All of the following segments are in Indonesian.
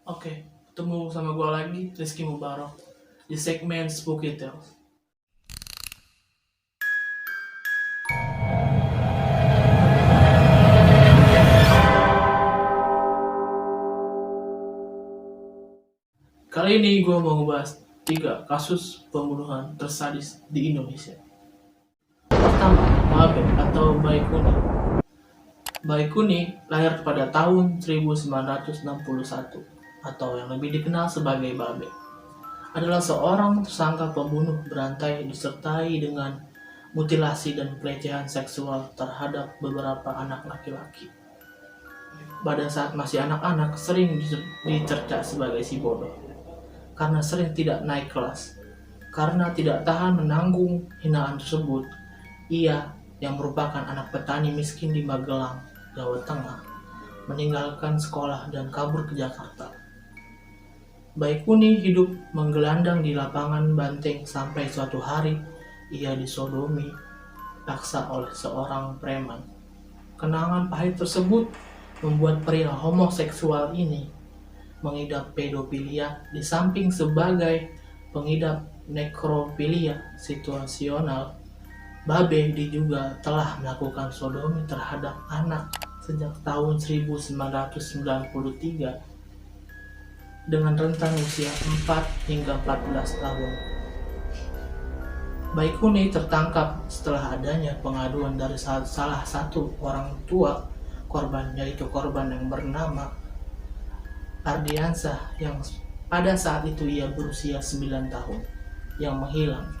Oke, ketemu sama gue lagi, Rizky Mubarok, di segmen Spooky Tales. Kali ini gue mau ngebahas 3 kasus pembunuhan tersadis di Indonesia. Pertama, Babe atau Baikuni. Baikuni lahir pada tahun 1961 atau yang lebih dikenal sebagai Babe. Adalah seorang tersangka pembunuh berantai disertai dengan mutilasi dan pelecehan seksual terhadap beberapa anak laki-laki. Pada saat masih anak-anak sering dicerca sebagai si bodoh karena sering tidak naik kelas. Karena tidak tahan menanggung hinaan tersebut, ia yang merupakan anak petani miskin di Magelang, Jawa Tengah, meninggalkan sekolah dan kabur ke Jakarta. Baikuni hidup menggelandang di lapangan banteng sampai suatu hari ia disodomi paksa oleh seorang preman. Kenangan pahit tersebut membuat pria homoseksual ini mengidap pedofilia di samping sebagai pengidap nekrofilia situasional. Babe juga telah melakukan sodomi terhadap anak sejak tahun 1993 dengan rentang usia 4 hingga 14 tahun. Baikuni tertangkap setelah adanya pengaduan dari salah satu orang tua korban, yaitu korban yang bernama Ardiansah yang pada saat itu ia berusia 9 tahun yang menghilang.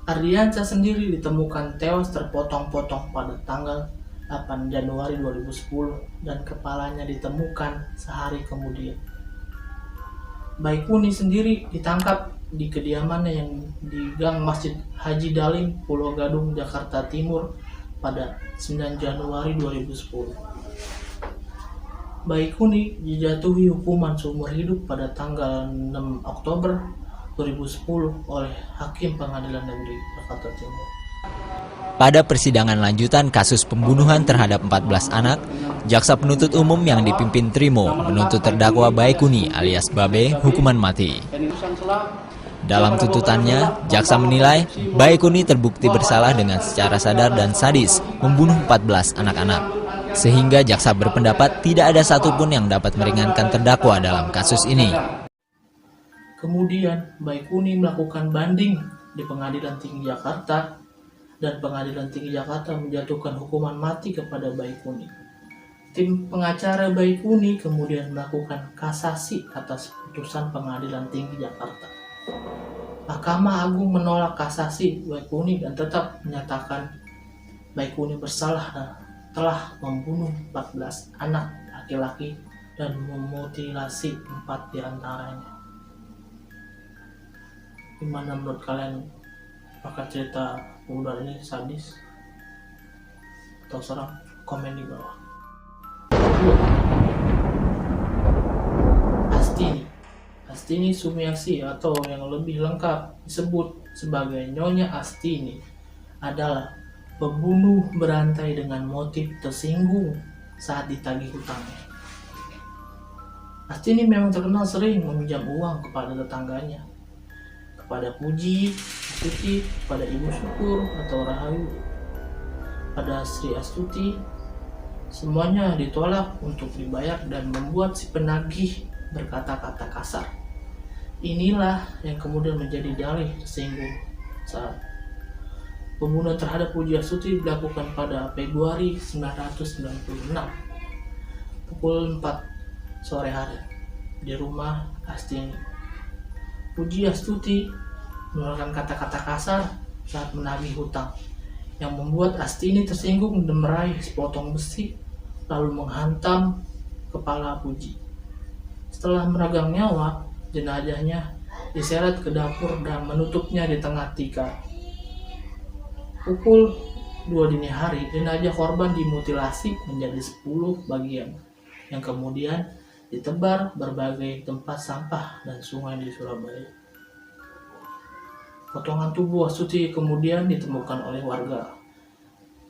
Ardiansah sendiri ditemukan tewas terpotong-potong pada tanggal 8 Januari 2010 dan kepalanya ditemukan sehari kemudian. Baikuni sendiri ditangkap di kediamannya yang di Gang Masjid Haji Dalim, Pulau Gadung, Jakarta Timur pada 9 Januari 2010. Baikuni dijatuhi hukuman seumur hidup pada tanggal 6 Oktober 2010 oleh Hakim Pengadilan Negeri Jakarta Timur. Pada persidangan lanjutan kasus pembunuhan terhadap 14 anak, jaksa penuntut umum yang dipimpin Trimo menuntut terdakwa Baikuni alias Babe hukuman mati. Dalam tuntutannya, jaksa menilai Baikuni terbukti bersalah dengan secara sadar dan sadis membunuh 14 anak-anak. Sehingga jaksa berpendapat tidak ada satupun yang dapat meringankan terdakwa dalam kasus ini. Kemudian Baikuni melakukan banding di Pengadilan Tinggi Jakarta dan Pengadilan Tinggi Jakarta menjatuhkan hukuman mati kepada Baikuni. Tim pengacara Baikuni kemudian melakukan kasasi atas putusan Pengadilan Tinggi Jakarta. Mahkamah Agung menolak kasasi Baikuni dan tetap menyatakan Baikuni bersalah dan telah membunuh 14 anak laki-laki dan memutilasi 4 diantaranya. Gimana menurut kalian? Apakah cerita pembunuhan ini sadis atau seram? Komen di bawah. Astini Sumiasi atau yang lebih lengkap disebut sebagai Nyonya Astini adalah pembunuh berantai dengan motif tersinggung saat ditagih hutangnya. Astini memang terkenal sering meminjam uang kepada tetangganya, kepada Puji, Astuti, pada Ibu Syukur atau Rahayu, pada Sri Astuti. Semuanya ditolak untuk dibayar dan membuat si penagih berkata-kata kasar. Inilah yang kemudian menjadi dalih tersinggung saat pembunuhan terhadap Puji Astuti dilakukan pada Februari 1996 pukul 4 sore hari di rumah Astini. Puji Astuti mengeluarkan kata-kata kasar saat menagih hutang yang membuat Astini tersinggung dan meraih sepotong besi lalu menghantam kepala Puji. Setelah meregang nyawa, jenazahnya diseret ke dapur dan menutupnya di tengah tikar. Pukul 2 dini hari, jenazah korban dimutilasi menjadi 10 bagian yang kemudian ditebar berbagai tempat sampah dan sungai di Surabaya. Potongan tubuh Astuti kemudian ditemukan oleh warga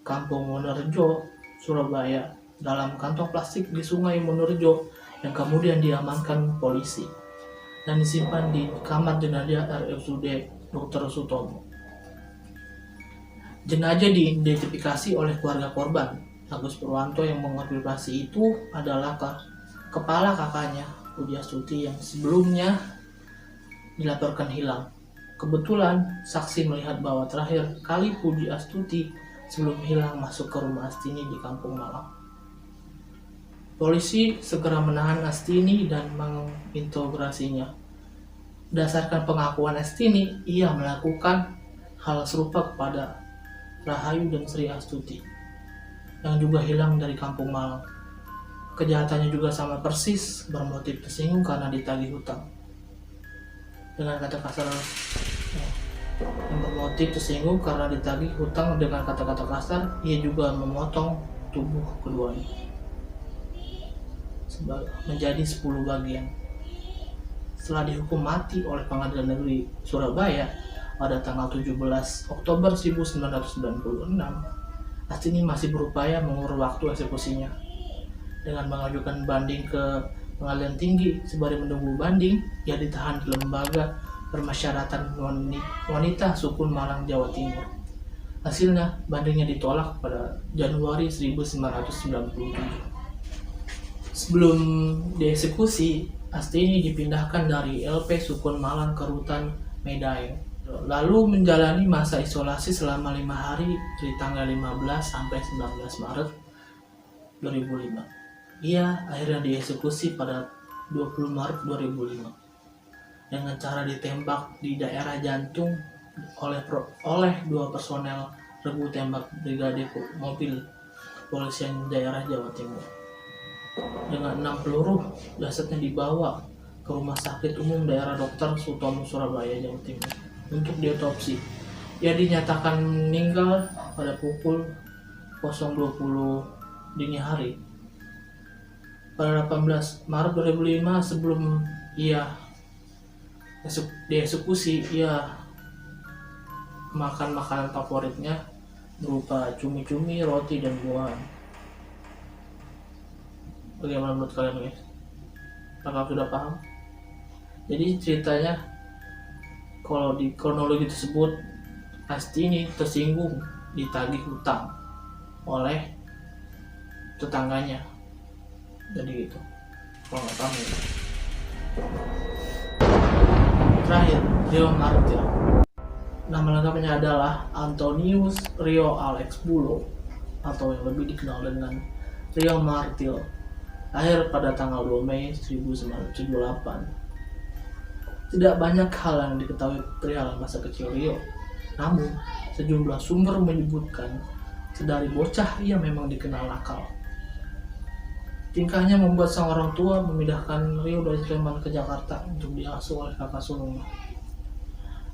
Kampung Monorejo, Surabaya dalam kantong plastik di Sungai Monorejo yang kemudian diamankan polisi dan disimpan di kamar jenazah RSUD Dr. Sutomo. Jenazah diidentifikasi oleh keluarga korban. Agus Purwanto yang mengonfirmasi itu adalah kepala kakaknya, Puji Astuti, yang sebelumnya dilaporkan hilang. Kebetulan saksi melihat bahwa terakhir kali Puji Astuti sebelum hilang masuk ke rumah Astini di Kampung Malang. Polisi segera menahan Astini dan menginterogasinya. Berdasarkan pengakuan Astini, ia melakukan hal serupa kepada Rahayu dan Sri Astuti yang juga hilang dari Kampung Malang. Kejahatannya juga sama persis, bermotif tersinggung karena ditagih hutang. Dengan kata kasar, yang bermotif tersinggung karena ditagih hutang dengan kata-kata kasar, ia juga memotong tubuh keduanya menjadi 10 bagian. Setelah dihukum mati oleh Pengadilan Negeri Surabaya pada tanggal 17 Oktober 1996, Astini masih berupaya mengulur waktu eksekusinya dengan mengajukan banding ke Pengadilan Tinggi. Sembari menunggu banding, ia ditahan di Lembaga Permasyarakatan Wanita Sukun Malang, Jawa Timur. Hasilnya, bandingnya ditolak pada Januari 1997. Sebelum dieksekusi, Astini dipindahkan dari LP Sukun Malang ke Rutan Medaeng, lalu menjalani masa isolasi selama 5 hari dari tanggal 15 sampai 19 Maret 2005. Ia akhirnya dieksekusi pada 20 Maret 2005 dengan cara ditembak di daerah jantung oleh 2 personel regu tembak Brigade Mobil Kepolisian Daerah Jawa Timur. Dengan 6 peluru, jasadnya dibawa ke Rumah Sakit Umum Daerah Dr. Sutomo, Surabaya, Jawa Timur untuk diotopsi. Ia dinyatakan meninggal pada pukul 0.20 dini hari pada 18 Maret 2005. Sebelum ia dieksekusi, ia makan makanan favoritnya berupa cumi-cumi, roti, dan buah. Bagaimana menurut kalian, guys? Apakah sudah paham? Jadi ceritanya, kalau di kronologi tersebut, Astini tersinggung ditagih hutang oleh tetangganya. Jadi gitu. Kalau nggak paham ya. Terakhir, Rio Martil. Nama lengkapnya adalah Antonius Rio Alex Bulo, atau yang lebih dikenal dengan Rio Martil. Lahir pada tanggal 2 Mei 1978. Tidak banyak hal yang diketahui perihal masa kecil Rio. Namun, sejumlah sumber menyebutkan sedari bocah ia memang dikenal nakal. Tingkahnya membuat sang orang tua memindahkan Rio dari Sleman ke Jakarta untuk diasuh oleh kakak sulungnya.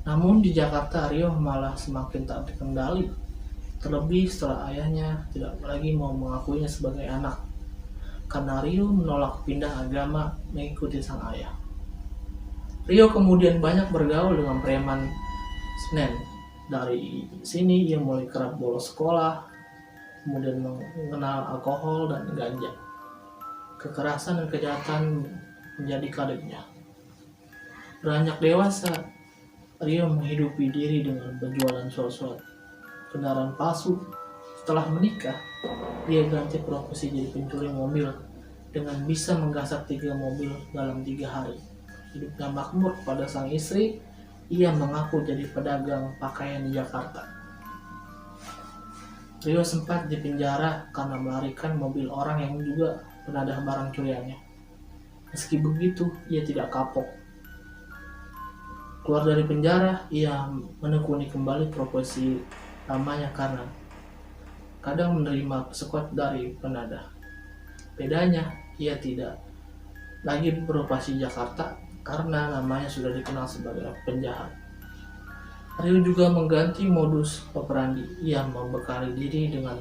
Namun di Jakarta, Rio malah semakin tak terkendali. Terlebih setelah ayahnya tidak lagi mau mengakuinya sebagai anak, karena Rio menolak pindah agama mengikuti sang ayah. Rio kemudian banyak bergaul dengan preman Senen. Dari sini ia mulai kerap bolos sekolah, kemudian mengenal alkohol dan ganja. Kekerasan dan kejahatan menjadi kadernya. Beranjak dewasa, Rio menghidupi diri dengan berjualan surat-surat kendaraan palsu. Setelah menikah, dia ganti profesi jadi pencuri mobil dengan bisa menggasak 3 mobil dalam 3 hari. Hidupnya makmur pada sang istri. Ia mengaku jadi pedagang pakaian di Jakarta. Rio sempat dipenjara karena melarikan mobil orang yang juga penadah barang curiannya. Meski begitu, ia tidak kapok. Keluar dari penjara, ia menekuni kembali profesi lamanya karena kadang menerima sekot dari penadah. Bedanya, ia tidak lagi beroperasi di Jakarta karena namanya sudah dikenal sebagai penjahat. Rio juga mengganti modus operandi. Ia membekali diri dengan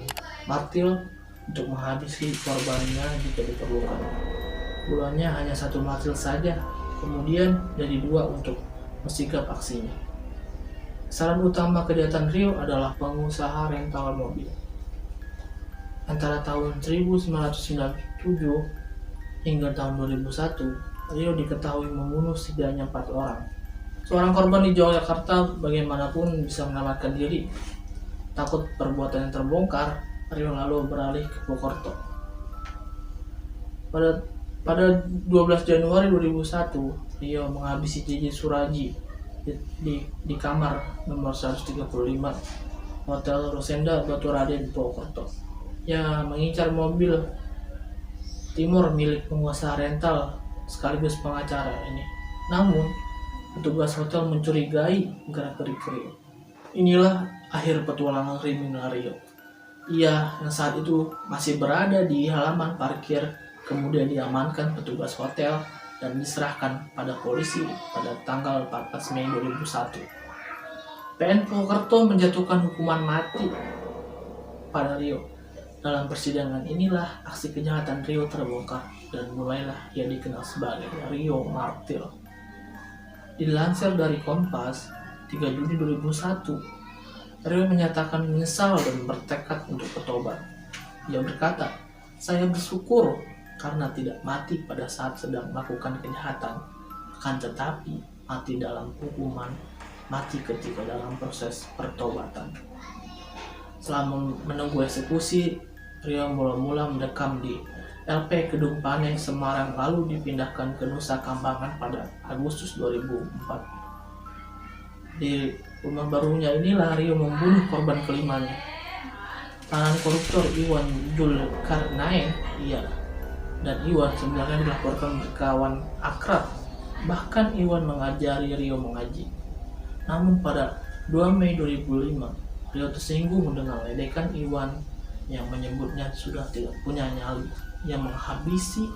martil untuk menghabisi korbannya jika diperlukan. Bulannya hanya 1 martil saja, kemudian jadi 2 untuk mensikap aksinya. Sasaran utama kejahatan Rio adalah pengusaha rental mobil. Antara tahun 1997 Hingga tahun 2001, Rio diketahui membunuh setidaknya 4 orang. Seorang korban di Yogyakarta bagaimanapun bisa menyelamatkan diri. Takut perbuatan yang terbongkar, Rio lalu beralih ke Purwokerto. Pada 12 Januari 2001, Rio menghabisi JJ Suraji di kamar nomor 135 Hotel Rosenda Batu Raden Purwokerto. Ia mengincar mobil Timur milik pengusaha rental sekaligus pengacara ini. Namun, petugas hotel mencurigai gerak-gerik Rio. Inilah akhir petualangan kriminal Rio. Ia yang saat itu masih berada di halaman parkir kemudian diamankan petugas hotel dan diserahkan pada polisi pada tanggal 14 Mei 2001. PN Purwokerto menjatuhkan hukuman mati pada Rio. Dalam persidangan inilah aksi kejahatan Rio terbongkar dan mulailah ia dikenal sebagai Rio Martir. Dilansir dari Kompas, 3 Juni 2001, Rio menyatakan menyesal dan bertekad untuk bertobat. Ia berkata, "Saya bersyukur karena tidak mati pada saat sedang melakukan kejahatan, akan tetapi mati dalam hukuman mati ketika dalam proses pertobatan." Selama menunggu eksekusi, Rio mula-mula mendekam di LP Kedung Paneh, Semarang, lalu dipindahkan ke Nusa Kambangan pada Agustus 2004. Di rumah barunya inilah Rio membunuh korban kelimanya. Tahanan koruptor Iwan Zulkarnain dan Iwan sebenarnya dilaporkan berkawan akrab. Bahkan Iwan mengajari Rio mengaji. Namun pada 2 Mei 2005, Rio tersinggung dengan ledekan Iwan yang menyebutnya sudah tidak punya nyali. Ia menghabisi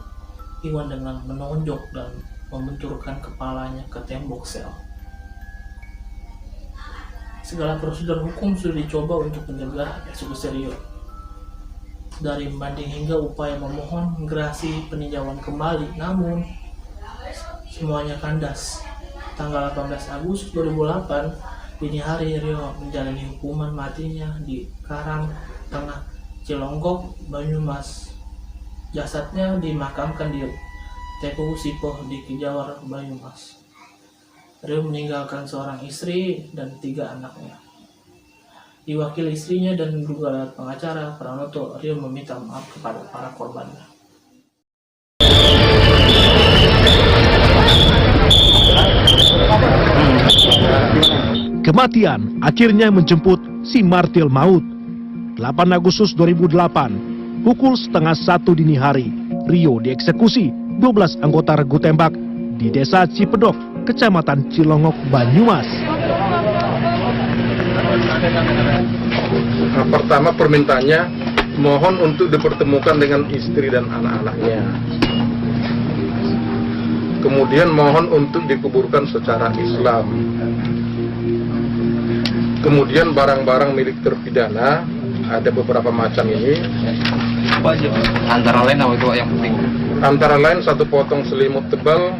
Iwan dengan menonjok dan membenturkan kepalanya ke tembok sel. Segala prosedur hukum sudah dicoba untuk mencegah eksekusi Rio. Dari banding hingga upaya memohon gerasi peninjauan kembali, namun semuanya kandas. Tanggal 18 Agustus 2008, dini hari Rio menjalani hukuman matinya di Karang Tengah, Cilonggok, Banyumas. Jasadnya dimakamkan di TPU Sipoh di Kijawar, Banyumas. Rio meninggalkan seorang istri dan 3 anaknya. Diwakili istrinya dan juga pengacara Pranoto, Rio meminta maaf kepada para korbannya. Kematian akhirnya menjemput si martir maut. 8 Agustus 2008, pukul setengah 1 dini hari, Rio dieksekusi 12 anggota regu tembak di Desa Cipedok, Kecamatan Cilongok, Banyumas. Pertama permintaannya mohon untuk dipertemukan dengan istri dan anak-anaknya. Kemudian mohon untuk dikuburkan secara Islam. Kemudian barang-barang milik terpidana ada beberapa macam ini. Antara lain apa itu yang penting? Antara lain 1 potong selimut tebal,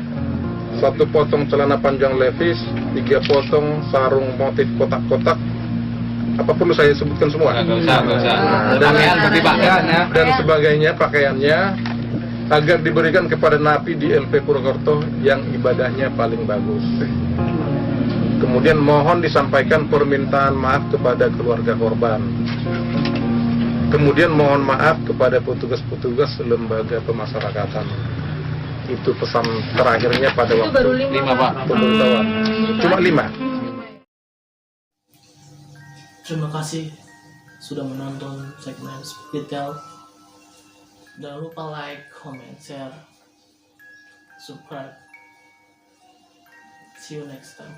1 potong celana panjang levis, 3 potong sarung motif kotak-kotak. Apa perlu saya sebutkan semua? Nggak usah. Pakaian berarti pakaian ya. Dan sebagainya, pakaiannya agar diberikan kepada napi di LP Purwokerto yang ibadahnya paling bagus. Kemudian mohon disampaikan permintaan maaf kepada keluarga korban. Kemudian mohon maaf kepada petugas-petugas lembaga pemasyarakatan. Itu pesan terakhirnya pada waktu baru 5, Pak. pemberitahuan. Cuma 5. Terima kasih sudah menonton segmen Speak Detail. Jangan lupa like, comment, share, subscribe. See you next time.